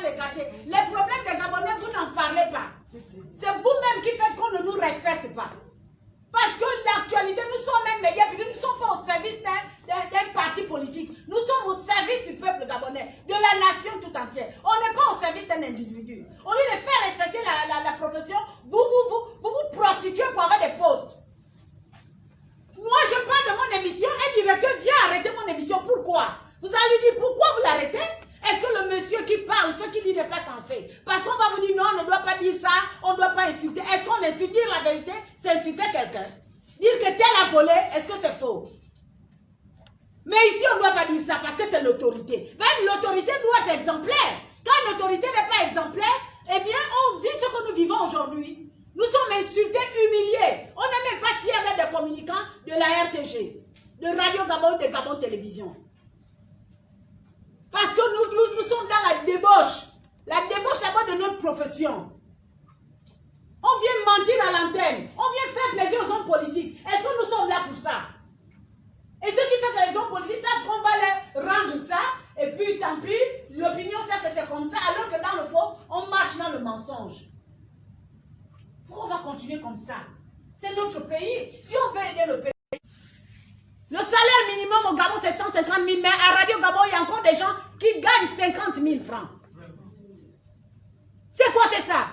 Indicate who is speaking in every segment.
Speaker 1: les quartiers. Les problèmes des Gabonais, vous n'en parlez pas. C'est vous-même qui faites qu'on ne nous respecte pas. Parce que l'actualité, nous sommes même médias, nous ne sommes pas au service d'un parti politique. Nous sommes au service du peuple gabonais, de la nation tout entière. On n'est pas au service d'un individu. Au lieu de faire respecter la profession, vous prostituez pour avoir des postes. Moi, je parle de mon émission, un directeur vient arrêter mon émission. Pourquoi? Vous allez dire pourquoi vous l'arrêtez? Est-ce que le monsieur qui parle, ce qu'il dit n'est pas censé? Parce qu'on va vous dire non, on ne doit pas dire ça, on ne doit pas insulter. Est-ce qu'on insulte? Dire la vérité, c'est insulter quelqu'un. Dire que tel a volé, est-ce que c'est faux? Mais ici, on ne doit pas dire ça parce que c'est l'autorité. Même l'autorité doit être exemplaire. Quand l'autorité n'est pas exemplaire, eh bien, on vit ce que nous vivons aujourd'hui. Nous sommes insultés, humiliés. On n'est même pas fiers d'être des communicants de la RTG, de Radio Gabon, de Gabon Télévision. Parce que nous sommes dans la débauche là-bas de notre profession. On vient mentir à l'antenne, on vient faire plaisir aux hommes politiques. Est-ce que nous sommes là pour ça? Et ceux qui font les hommes politiques savent qu'on va leur rendre ça, et puis tant pis, l'opinion sait que c'est comme ça, alors que dans le fond, on marche dans le mensonge. Pourquoi on va continuer comme ça? C'est notre pays. Si on veut aider le pays, le salaire minimum au Gabon, c'est 150 000, mais à Radio Gabon, il y a encore des gens qui gagnent 50 000 francs. C'est quoi, c'est ça?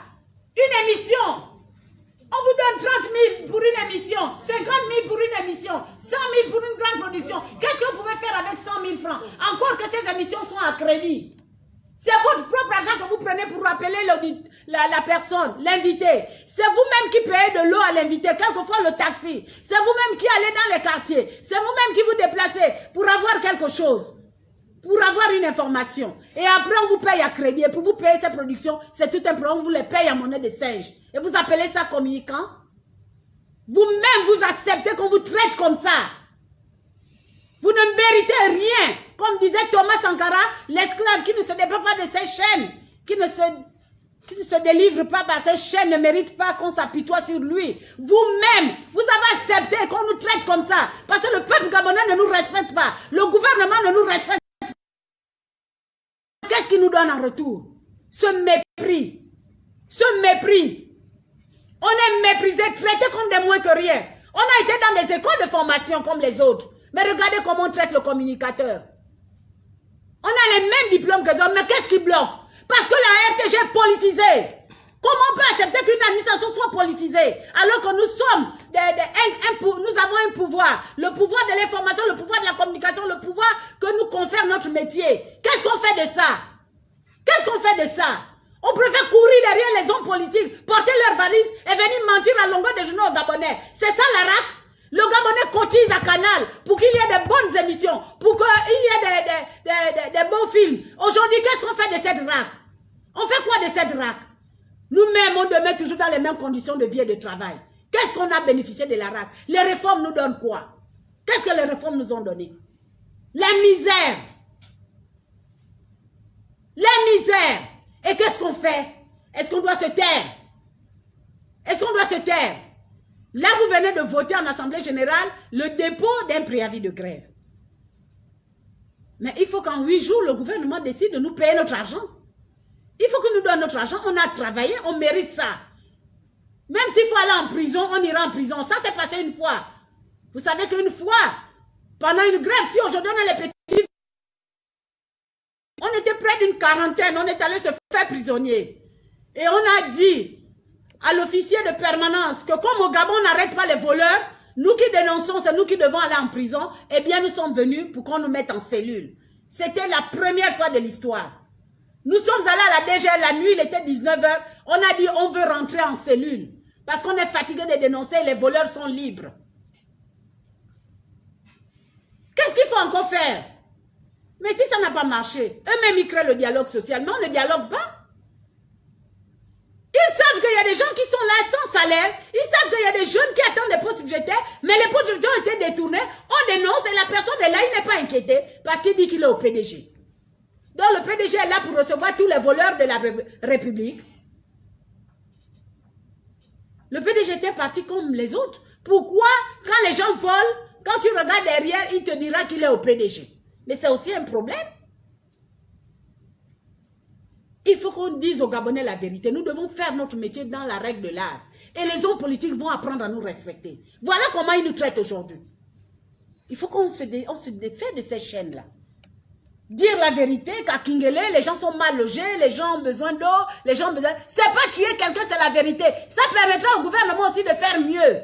Speaker 1: Une émission. On vous donne 30 000 pour une émission, 50 000 pour une émission, 100 000 pour une grande production. Qu'est-ce que vous pouvez faire avec 100 000 francs? Encore que ces émissions sont à crédit. C'est votre propre argent que vous prenez pour rappeler la personne, l'invité. C'est vous-même qui payez de l'eau à l'invité, quelquefois le taxi. C'est vous-même qui allez dans les quartiers. C'est vous-même qui vous déplacez pour avoir quelque chose, pour avoir une information. Et après, on vous paye à crédit. Et pour vous payer ces productions, c'est tout un problème. On vous les paye à monnaie de singe. Et vous appelez ça communicant? Vous-même, vous acceptez qu'on vous traite comme ça. Vous ne méritez rien. Comme disait Thomas Sankara, l'esclave qui ne se débat pas de ses chaînes, qui ne se délivre pas par ses chaînes, ne mérite pas qu'on s'apitoie sur lui. Vous-même, vous avez accepté qu'on nous traite comme ça. Parce que le peuple gabonais ne nous respecte pas. Le gouvernement ne nous respecte pas. Qu'est-ce qu'il nous donne en retour? Ce mépris. Ce mépris. On est méprisé, traité comme des moins que rien. On a été dans des écoles de formation comme les autres. Mais regardez comment on traite le communicateur. On a les mêmes diplômes que les autres, mais qu'est-ce qui bloque? Parce que la RTG est politisée. Comment on peut accepter qu'une administration soit politisée alors que nous sommes, nous avons un pouvoir, le pouvoir de l'information, le pouvoir de la communication, le pouvoir que nous confère notre métier. Qu'est-ce qu'on fait de ça? Qu'est-ce qu'on fait de ça? On préfère courir derrière les hommes politiques, porter leurs valises et venir mentir à longueur de journaux aux Gabonais. C'est ça la RAC? Le Gabonais cotise à Canal pour qu'il y ait des bonnes émissions, pour qu'il y ait des bons films. Aujourd'hui, qu'est-ce qu'on fait de cette RAC? On fait quoi de cette RAC? Nous-mêmes, on demeure toujours dans les mêmes conditions de vie et de travail. Qu'est-ce qu'on a bénéficié de la RAC? Les réformes nous donnent quoi? Qu'est-ce que les réformes nous ont donné? La misère. La misère. Et qu'est-ce qu'on fait? Est-ce qu'on doit se taire? Est-ce qu'on doit se taire? Là, vous venez de voter en Assemblée générale le dépôt d'un préavis de grève. Mais il faut qu'en 8 jours, le gouvernement décide de nous payer notre argent. Il faut qu'il nous donne notre argent. On a travaillé, on mérite ça. Même s'il faut aller en prison, on ira en prison. Ça, c'est passé une fois. Vous savez qu'une fois, pendant une grève, si aujourd'hui on a les petits... On était près d'une quarantaine, on est allé se faire prisonnier. Et on a dit à l'officier de permanence que comme au Gabon on n'arrête pas les voleurs, nous qui dénonçons, c'est nous qui devons aller en prison, eh bien nous sommes venus pour qu'on nous mette en cellule. C'était la première fois de l'histoire. Nous sommes allés à la DGL la nuit, il était 19 h, on a dit on veut rentrer en cellule, parce qu'on est fatigué de dénoncer, les voleurs sont libres. Qu'est-ce qu'il faut encore faire? Mais si ça n'a pas marché, eux-mêmes ils créent le dialogue social, mais on ne dialogue pas. Ils savent qu'il y a des gens qui sont là sans salaire. Ils savent qu'il y a des jeunes qui attendent des postes budgétaires, mais les postes budgétaires ont été détournés. On dénonce et la personne est là, il n'est pas inquiété parce qu'il dit qu'il est au PDG. Donc le PDG est là pour recevoir tous les voleurs de la République. Le PDG était parti comme les autres. Pourquoi, quand les gens volent, quand tu regardes derrière, il te dira qu'il est au PDG? Mais c'est aussi un problème. Il faut qu'on dise aux Gabonais la vérité. Nous devons faire notre métier dans la règle de l'art. Et les hommes politiques vont apprendre à nous respecter. Voilà comment ils nous traitent aujourd'hui. Il faut qu'on se défait de ces chaînes-là. Dire la vérité qu'à Kingele, les gens sont mal logés, les gens ont besoin d'eau, les gens ont besoin... C'est pas tuer quelqu'un, c'est la vérité. Ça permettra au gouvernement aussi de faire mieux.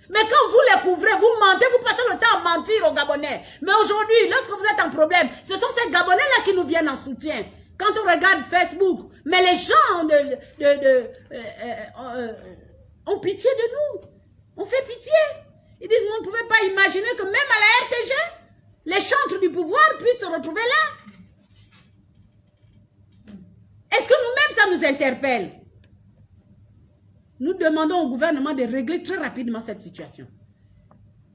Speaker 1: Mais quand vous les couvrez, vous mentez, vous passez le temps à mentir aux Gabonais. Mais aujourd'hui, lorsque vous êtes en problème, ce sont ces Gabonais-là qui nous viennent en soutien. Quand on regarde Facebook, mais les gens ont pitié de nous. On fait pitié. Ils disent, vous ne pouvez pas imaginer que même à la RTG, les chantres du pouvoir puissent se retrouver là. Est-ce que nous-mêmes, ça nous interpelle? Nous demandons au gouvernement de régler très rapidement cette situation.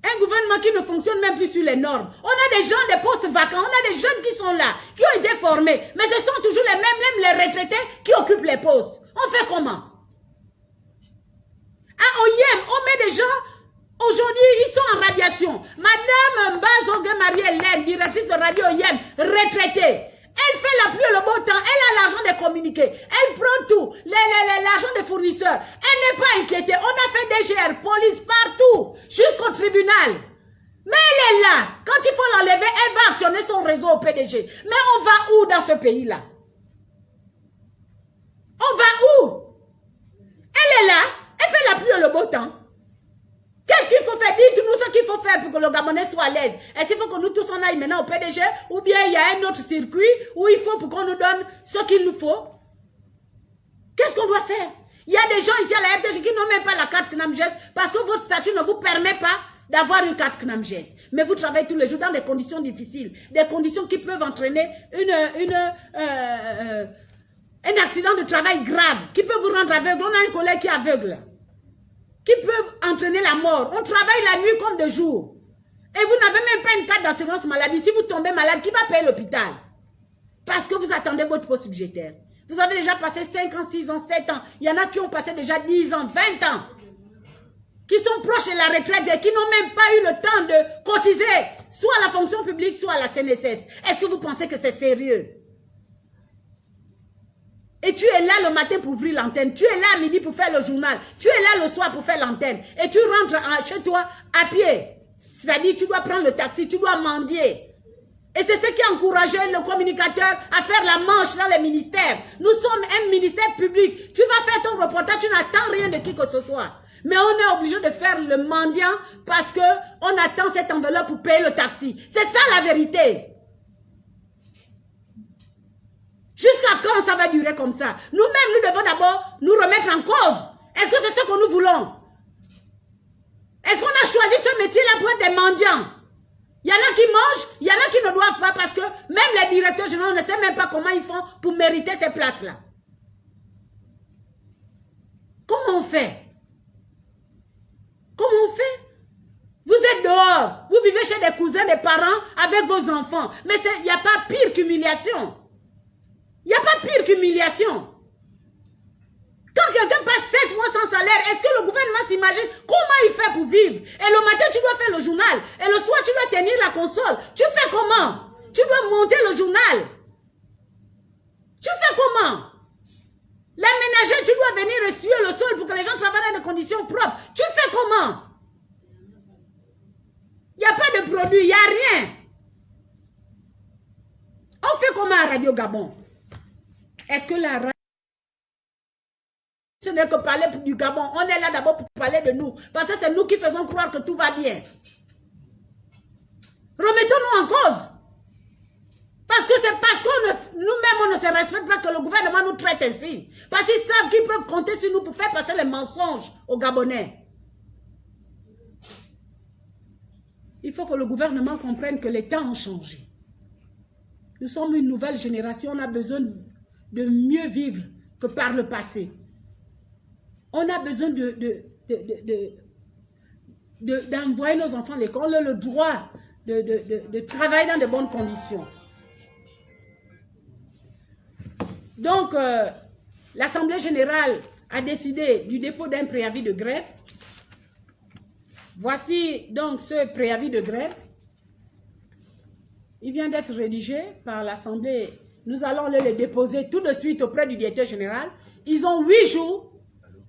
Speaker 1: Un gouvernement qui ne fonctionne même plus sur les normes. On a des gens, des postes vacants, on a des jeunes qui sont là, qui ont été formés. Mais ce sont toujours les mêmes, les retraités qui occupent les postes. On fait comment? À Oyem, on met des gens, aujourd'hui, ils sont en radiation. Madame Mbazogue Marie-Hélène, directrice de Radio Oyem, retraitée. Elle fait la pluie et le beau temps, elle a l'argent de communiquer, elle prend tout, l'argent des fournisseurs, elle n'est pas inquiétée, on a fait DGR, police, partout, jusqu'au tribunal. Mais elle est là, quand il faut l'enlever, elle va actionner son réseau au PDG. Mais on va où dans ce pays-là? On va où? Elle est là, elle fait la pluie et le beau temps. Qu'est-ce qu'il faut faire? Dites-nous ce qu'il faut faire pour que le Gabonais soit à l'aise. Est-ce qu'il faut que nous tous on aille maintenant au PDG? Ou bien il y a un autre circuit où il faut pour qu'on nous donne ce qu'il nous faut? Qu'est-ce qu'on doit faire? Il y a des gens ici à la RTG qui n'ont même pas la carte KNAMGES parce que votre statut ne vous permet pas d'avoir une carte KNAMGES. Mais vous travaillez tous les jours dans des conditions difficiles. Des conditions qui peuvent entraîner un accident de travail grave. Qui peut vous rendre aveugle. On a un collègue qui est aveugle. Qui peut entraîner la mort. On travaille la nuit comme de jour. Et vous n'avez même pas une carte d'assurance maladie. Si vous tombez malade, qui va payer l'hôpital? Parce que vous attendez votre poste budgétaire. Vous avez déjà passé 5 ans, 6 ans, 7 ans. Il y en a qui ont passé déjà 10 ans, 20 ans. Qui sont proches de la retraite et qui n'ont même pas eu le temps de cotiser. Soit à la fonction publique, soit à la CNSS. Est-ce que vous pensez que c'est sérieux? Et tu es là le matin pour ouvrir l'antenne. Tu es là à midi pour faire le journal. Tu es là le soir pour faire l'antenne. Et tu rentres chez toi à pied. C'est-à-dire tu dois prendre le taxi, tu dois mendier. Et c'est ce qui a encouragé le communicateur à faire la manche dans les ministères. Nous sommes un ministère public. Tu vas faire ton reportage, tu n'attends rien de qui que ce soit. Mais on est obligé de faire le mendiant parce qu'on attend cette enveloppe pour payer le taxi. C'est ça la vérité. Jusqu'à quand ça va durer comme ça? Nous-mêmes, nous devons d'abord nous remettre en cause. Est-ce que c'est ce que nous voulons? Est-ce qu'on a choisi ce métier-là pour être des mendiants? Il y en a qui mangent, il y en a qui ne doivent pas parce que même les directeurs généraux ne savent même pas comment ils font pour mériter ces places-là. Comment on fait? Comment on fait? Vous êtes dehors, vous vivez chez des cousins, des parents, avec vos enfants. Mais il n'y a pas pire qu'humiliation. Il n'y a pas pire qu'humiliation. Quand quelqu'un passe 7 mois sans salaire, est-ce que le gouvernement s'imagine comment il fait pour vivre? Et le matin, tu dois faire le journal. Et le soir, tu dois tenir la console. Tu fais comment? Tu dois monter le journal. Tu fais comment? La ménagère, tu dois venir essuyer le sol pour que les gens travaillent dans des conditions propres. Tu fais comment? Il n'y a pas de produit, il n'y a rien. On fait comment à Radio Gabon? Est-ce que la radio, ce n'est que parler du Gabon? On est là d'abord pour parler de nous. Parce que c'est nous qui faisons croire que tout va bien. Remettons-nous en cause. Parce que c'est parce que nous-mêmes, on ne se respecte pas que le gouvernement nous traite ainsi. Parce qu'ils savent qu'ils peuvent compter sur nous pour faire passer les mensonges aux Gabonais. Il faut que le gouvernement comprenne que les temps ont changé. Nous sommes une nouvelle génération, on a besoin de mieux vivre que par le passé. On a besoin d'envoyer nos enfants à l'école. On a le droit de travailler dans de bonnes conditions. Donc, l'Assemblée générale a décidé du dépôt d'un préavis de grève. Voici donc ce préavis de grève. Il vient d'être rédigé par l'Assemblée Nous allons les déposer tout de suite auprès du directeur général. Ils ont 8 jours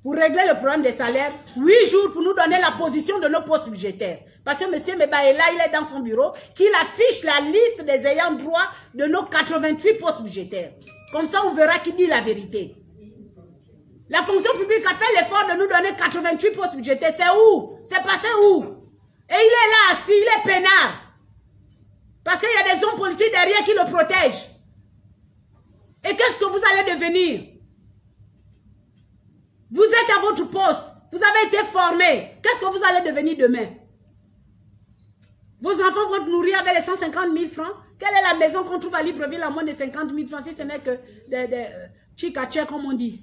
Speaker 1: pour régler le problème des salaires, 8 jours pour nous donner la position de nos postes budgétaires. Parce que M. Meba est là, il est dans son bureau, qu'il affiche la liste des ayants droit de nos 88 postes budgétaires. Comme ça, on verra qui dit la vérité. La fonction publique a fait l'effort de nous donner 88 postes budgétaires. C'est où? C'est passé où? Et il est là assis, il est peinard. Parce qu'il y a des hommes politiques derrière qui le protègent. Et qu'est-ce que vous allez devenir? Vous êtes à votre poste. Vous avez été formé. Qu'est-ce que vous allez devenir demain? Vos enfants vont nourrir avec les 150 000 francs. Quelle est la maison qu'on trouve à Libreville à moins de 50 000 francs si ce n'est que des chikaché comme on dit?